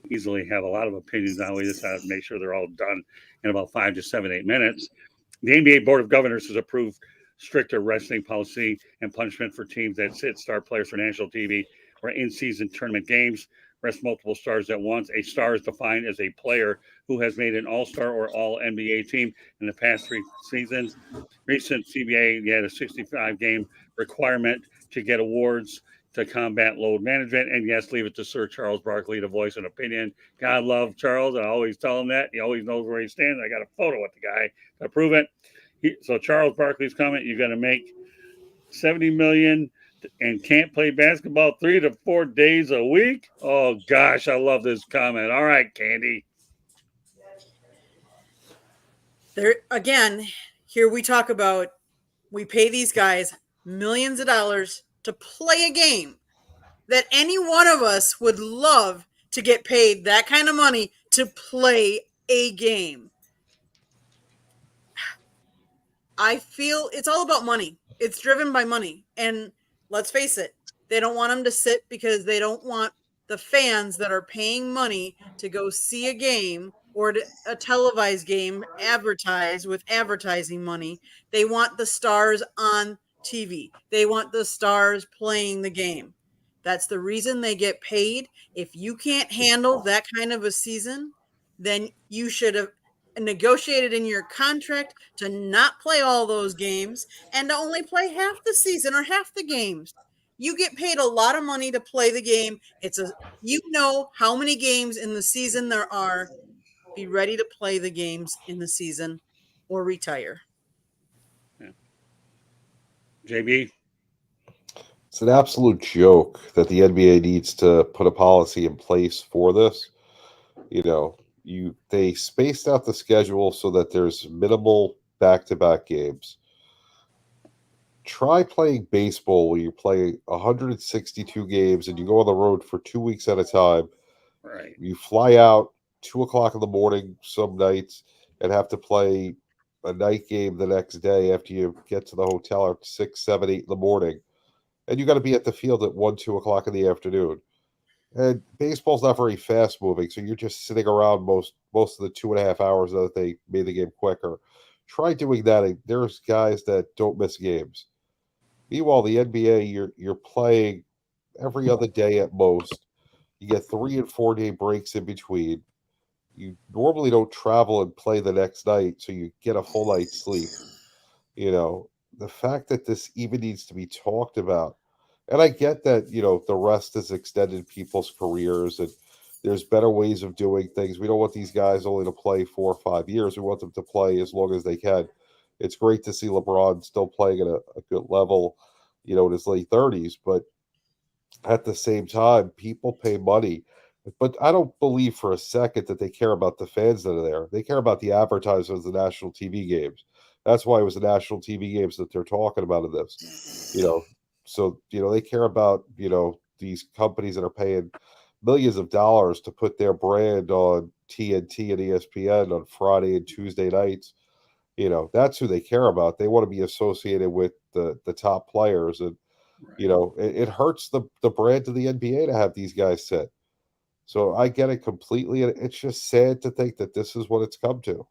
easily have a lot of opinions on. We just have to make sure they're all done in about 5 to 7, 8 minutes. The NBA Board of Governors has approved stricter wrestling policy and punishment for teams that sit star players for national TV or in-season tournament games. Rest multiple stars at once. A star is defined as a player who has made an all-star or all-NBA team in the past 3 seasons. Recent CBA had a 65-game requirement to get awards to combat load management. And yes, leave it to Sir Charles Barkley to voice an opinion. God love Charles. I always tell him that. He always knows where he stands. I got a photo with the guy to prove it. So Charles Barkley's comment, you're going to make $70 million and can't play basketball 3 to 4 days a week. Oh gosh, I love this comment. All right, Candy. There again, here we talk about we pay these guys millions of dollars to play a game that any one of us would love to get paid that kind of money to play a game. I feel it's all about money. It's driven by money. And let's face it, they don't want them to sit because they don't want the fans that are paying money to go see a game or a televised game advertised with advertising money. They want the stars on TV. They want the stars playing the game. That's the reason they get paid. If you can't handle that kind of a season, then you should have negotiated in your contract to not play all those games and to only play half the season or half the games. You get paid a lot of money to play the game. You know how many games in the season there are. Be ready to play the games in the season or retire. Yeah. JB? It's an absolute joke that the NBA needs to put a policy in place for this. You know, they spaced out the schedule so that there's minimal back-to-back games. Try playing baseball where you play 162 games and you go on the road for 2 weeks at a time. Right. You fly out 2 o'clock in the morning some nights and have to play a night game the next day after you get to the hotel at 6, 7, 8 in the morning. And you got to be at the field at 1, 2 o'clock in the afternoon. And baseball's not very fast moving, so you're just sitting around most of the 2.5 hours that they made the game quicker. Try doing that. And there's guys that don't miss games. Meanwhile, the NBA, you're playing every other day at most. You get 3 and 4 day breaks in between. You normally don't travel and play the next night, so you get a full night's sleep. You know, the fact that this even needs to be talked about. And I get that, the rest has extended people's careers and there's better ways of doing things. We don't want these guys only to play 4 or 5 years. We want them to play as long as they can. It's great to see LeBron still playing at a good level, in his late 30s. But at the same time, people pay money. But I don't believe for a second that they care about the fans that are there. They care about the advertisers of the national TV games. That's why it was the national TV games that they're talking about in this. So, they care about, these companies that are paying millions of dollars to put their brand on TNT and ESPN on Friday and Tuesday nights. That's who they care about. They want to be associated with the top players. And, it hurts the brand of the NBA to have these guys sit. So I get it completely. And it's just sad to think that this is what it's come to.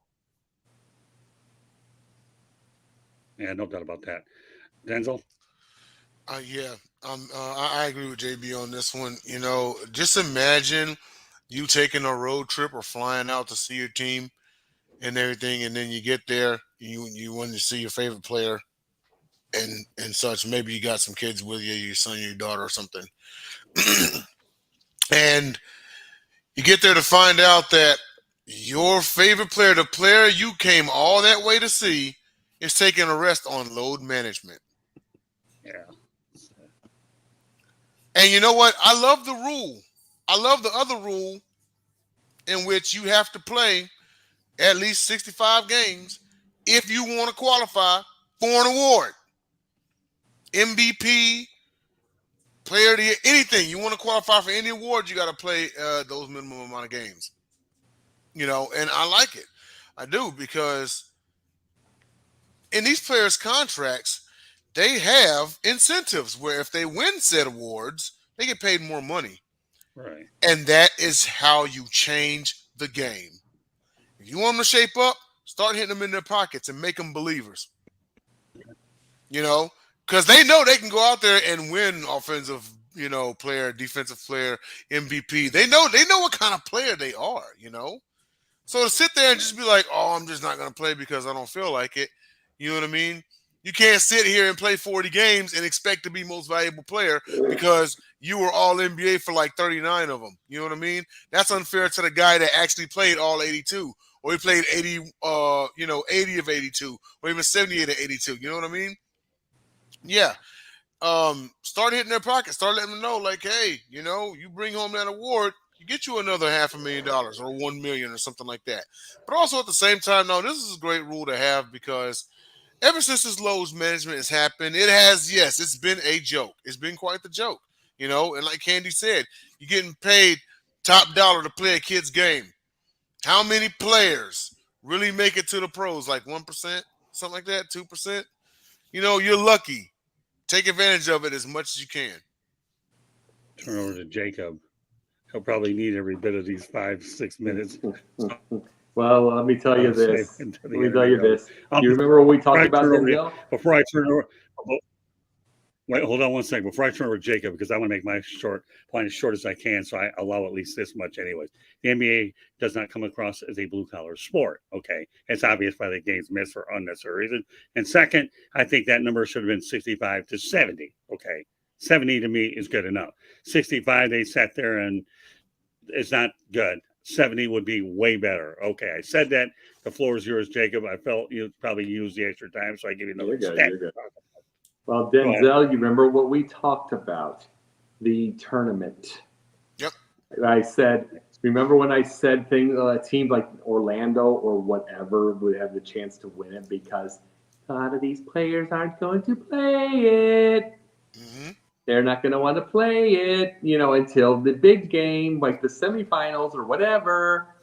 Yeah, no doubt about that. Denzel? I agree with JB on this one. Just imagine you taking a road trip or flying out to see your team and everything, and then you get there, you want to see your favorite player and such. Maybe you got some kids with you, your son, your daughter, or something, and you get there to find out that your favorite player, the player you came all that way to see, is taking a rest on load management. Yeah. And you know what? I love the rule. I love the other rule in which you have to play at least 65 games if you want to qualify for an award. MVP, player of the year, anything. You want to qualify for any award, you got to play those minimum amount of games. And I like it. I do, because in these players' contracts, they have incentives where if they win said awards, they get paid more money. Right. And that is how you change the game. If you want them to shape up, start hitting them in their pockets and make them believers. Because they know they can go out there and win offensive, player, defensive player, MVP. They know what kind of player they are, So to sit there and just be like, oh, I'm just not going to play because I don't feel like it. You know what I mean? You can't sit here and play 40 games and expect to be most valuable player because you were all NBA for like 39 of them. You know what I mean? That's unfair to the guy that actually played all 82, or he played 80 of 82, or even 78 of 82. You know what I mean? Yeah. start hitting their pockets. Start letting them know, like, hey, you bring home that award, you get you another $500,000 or $1 million or something like that. But also at the same time, no, this is a great rule to have because ever since this Lowe's management has happened, it's been a joke. It's been quite the joke, And like Candy said, you're getting paid top dollar to play a kid's game. How many players really make it to the pros? Like 1%, something like that, 2%. You're lucky. Take advantage of it as much as you can. Turn over to Jacob. He'll probably need every bit of these 5-6 minutes. Well, let me tell you this. Into the Let me tell you interview. this. You remember when we talked about Denzel? Before I turn over, wait, hold on one second. Before I turn over to Jacob, because I want to make my point as short as I can, so I allow at least this much anyways. The NBA does not come across as a blue-collar sport, okay? It's obvious by the games missed for unnecessary reason. And second, I think that number should have been 65 to 70, okay? 70 to me is good enough. 65, they sat there and it's not good. 70 would be way better. Okay, I said that. The floor is yours, Jacob. I felt you probably used the extra time, so I give you another You're step. good. Well, Denzel, you remember what we talked about? The tournament. Yep. I said, remember when I said teams like Orlando or whatever would have the chance to win it because a lot of these players aren't going to play it. Mm-hmm. They're not going to want to play it, until the big game, like the semifinals or whatever.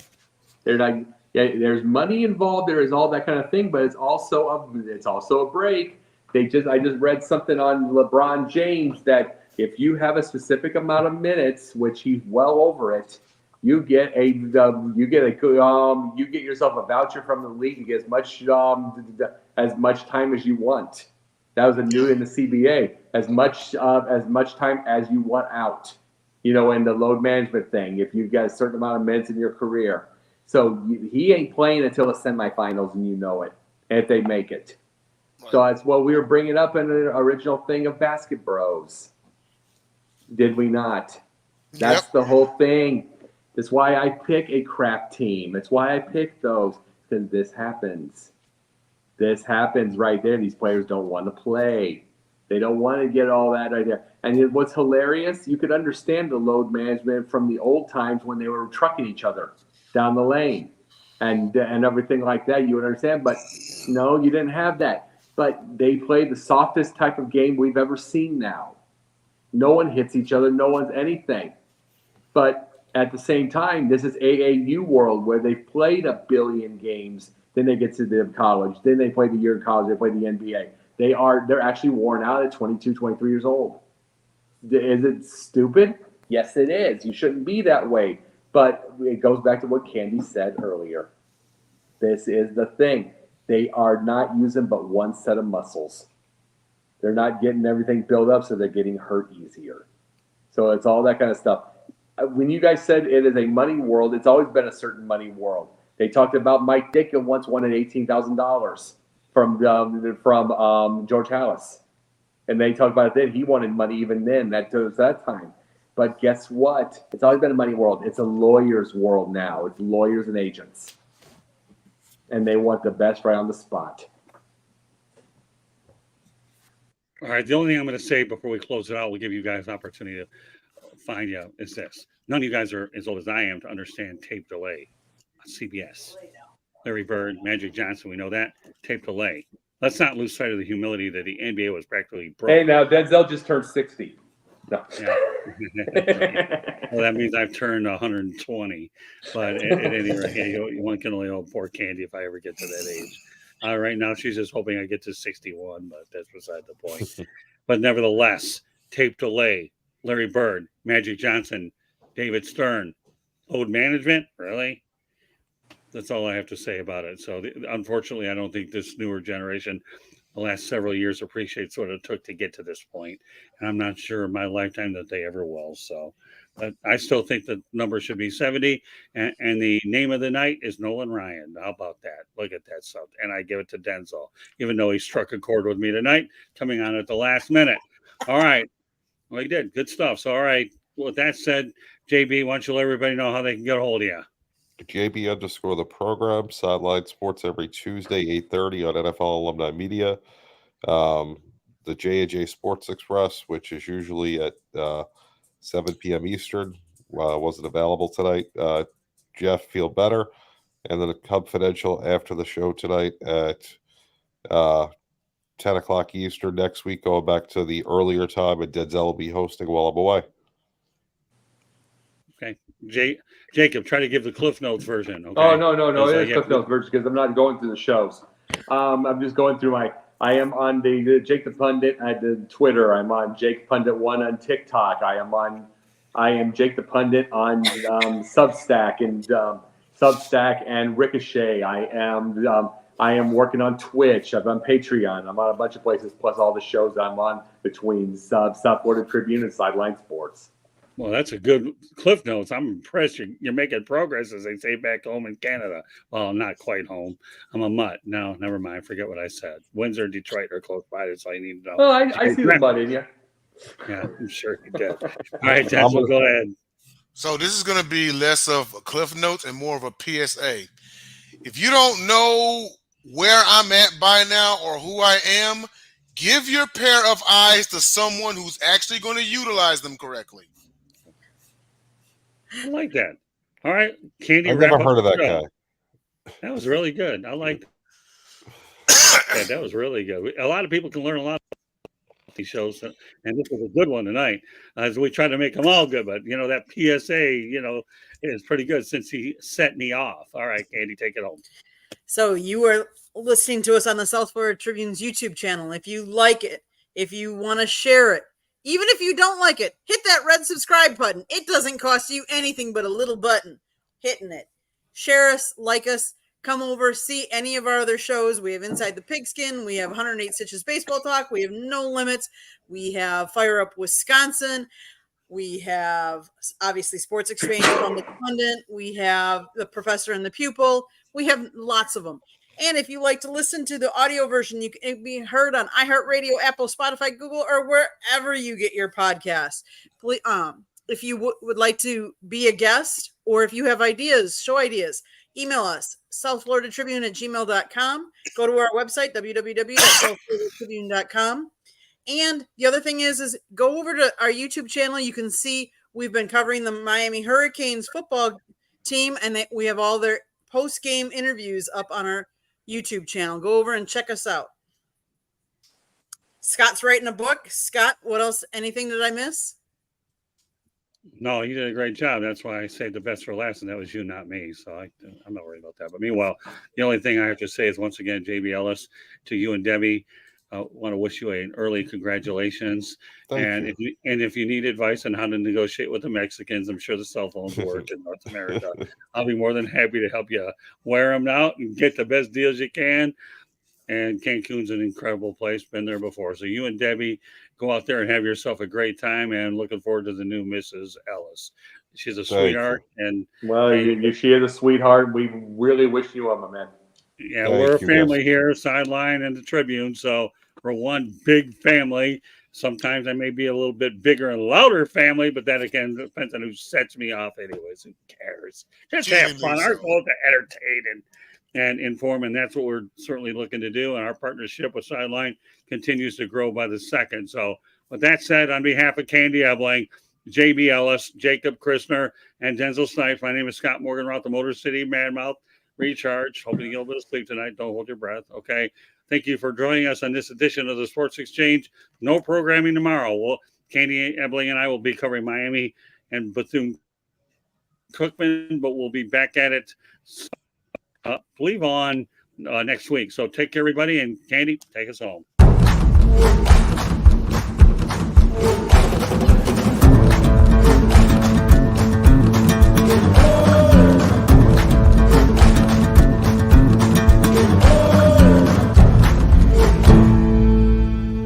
They're not. Yeah, there's money involved. There is all that kind of thing, but it's also a break. I just read something on LeBron James that if you have a specific amount of minutes, which he's well over it, you get yourself a voucher from the league. You get as much time as you want. That was new in the CBA. As much time as you want out, in the load management thing. If you've got a certain amount of minutes in your career, so he ain't playing until the semifinals, and it. And if they make it, right. So that's what we were bringing up in the original thing of Basket Bros. Did we not? That's the whole thing. That's why I pick a crap team. That's why I pick those because this happens. This happens right there. These players don't want to play. They don't want to get all that right there. And what's hilarious, you could understand the load management from the old times when they were trucking each other down the lane and everything like that. You would understand. But no, you didn't have that. But they played the softest type of game we've ever seen now. No one hits each other. No one's anything. But at the same time, this is AAU world where they've played 1 billion games. Then they get to the college. Then they play the year of college. They play the NBA. They're actually worn out at 22, 23 years old. Is it stupid? Yes, it is. You shouldn't be that way. But it goes back to what Candy said earlier. This is the thing. They are not using but one set of muscles. They're not getting everything built up, so they're getting hurt easier. So it's all that kind of stuff. When you guys said it is a money world, it's always been a certain money world. They talked about Mike Dick once wanted $18,000 from George Halas. And they talked about it then. He wanted money even then. That time. But guess what? It's always been a money world. It's a lawyer's world now. It's lawyers and agents. And they want the best right on the spot. All right. The only thing I'm going to say before we close it out, we'll give you guys an opportunity to find you, is this. None of you guys are as old as I am to understand tape delay on CBS. Larry Bird, Magic Johnson, we know that. Tape delay. Let's not lose sight of the humility that the NBA was practically broke. Hey, now Denzel just turned 60. No. Yeah. Well, that means I've turned 120. But at any rate, one can only hope for Candy if I ever get to that age. Right now, she's just hoping I get to 61, but that's beside the point. But nevertheless, tape delay, Larry Bird, Magic Johnson, David Stern, load management, really? That's all I have to say about it. So, unfortunately, I don't think this newer generation, the last several years, appreciates what it took to get to this point. And I'm not sure in my lifetime that they ever will. So, but I still think the number should be 70. And the name of the night is Nolan Ryan. How about that? Look at that stuff. And I give it to Denzel, even though he struck a chord with me tonight, coming on at the last minute. All right. Well, he did. Good stuff. So, all right. With that said, JB, why don't you let everybody know how they can get a hold of you? JB_ the program, Sideline Sports every Tuesday, 8:30 on NFL Alumni Media. the J&J Sports Express, which is usually at 7 p.m. Eastern. Wasn't available tonight. Jeff, feel better. And then a Confidential after the show tonight at 10 o'clock Eastern next week, going back to the earlier time, and Denzel will be hosting while I'm away. Okay. Jacob, try to give the Cliff Notes version. Okay. Oh, no. Because, It is Cliff Notes version because I'm not going through the shows. I'm just going through I am on the Jake the Pundit at the Twitter. I'm on Jake Pundit 1 on TikTok. I am Jake the Pundit on Substack and Ricochet. I am working on Twitch. I'm on Patreon. I'm on a bunch of places, plus all the shows I'm on between South Florida Tribune and Sideline Sports. Well, that's a good Cliff Notes. I'm impressed. You're making progress, as they say back home in Canada. Well, I'm not quite home. I'm a mutt. No, never mind. Forget what I said. Windsor and Detroit are close by. That's all you need to know. Oh, I see the butt in you. Yeah, I'm sure you did. All right, Denzel, go ahead. So this is going to be less of a Cliff Notes and more of a PSA. If you don't know where I'm at by now or who I am, give your pair of eyes to someone who's actually going to utilize them correctly. I like that. All right, Candy. I've wrap never up heard of the that show. guy. That was really good. I like that. That was really good. A lot of people can learn a lot of these shows, and this was a good one tonight. As we try to make them all good, but that PSA, is pretty good since he set me off. All right, Candy, take it home. So you are listening to us on the South Florida Tribune's YouTube channel. If you like it, if you want to share it, even if you don't like it, hit that red subscribe button. It doesn't cost you anything but a little button. Hitting it. Share us, like us, come over, see any of our other shows. We have Inside the Pigskin. We have 108 Stitches Baseball Talk. We have No Limits. We have Fire Up Wisconsin. We have, obviously, Sports Exchange from the Pundit. We have The Professor and the Pupil. We have lots of them. And if you like to listen to the audio version, you can be heard on iHeartRadio, Apple, Spotify, Google, or wherever you get your podcasts. Please, if you would like to be a guest, or if you have ideas, show ideas, email us, southfloridatribune@gmail.com. Go to our website, www.southfloridatribune.com. And the other thing is go over to our YouTube channel. You can see we've been covering the Miami Hurricanes football team, and we have all their post-game interviews up on our YouTube channel. Go over and check us out. Scott's writing a book. Scott, what else? Anything that I miss? No, you did a great job. That's why I saved the best for last, and that was you, not me. So I'm not worried about that. But meanwhile, the only thing I have to say is, once again, JB Ellis, to you and Debbie, I want to wish you an early congratulations. Thank you. If you need advice on how to negotiate with the Mexicans, I'm sure the cell phones work in North America. I'll be more than happy to help you wear them out and get the best deals you can. And Cancun's an incredible place. Been there before. So you and Debbie go out there and have yourself a great time. And looking forward to the new Mrs. Ellis. She's a sweetheart. And she is a sweetheart. We really wish you well, my man. Yeah, Thank we're a you, family guys. here, Sideline and the Tribune. So we're one big family. Sometimes I may be a little bit bigger and louder family, but that again depends on who sets me off. Anyways, who cares? Just have fun. Our goal is to entertain and inform, and that's what we're certainly looking to do. And our partnership with Sideline continues to grow by the second. So with that said, on behalf of Candy Ebling, JB Ellis, Jacob Christner, and Denzel Snipes, my name is Scott Morgan. We're out the Motor City Madmouth Recharge. Hoping you get a little bit of sleep tonight. Don't hold your breath. Okay. Thank you for joining us on this edition of the Sports Exchange. No programming tomorrow. Candy Ebling and I will be covering Miami and Bethune-Cookman, but we'll be back at it, I believe, on next week. So take care, everybody. And Candy, take us home.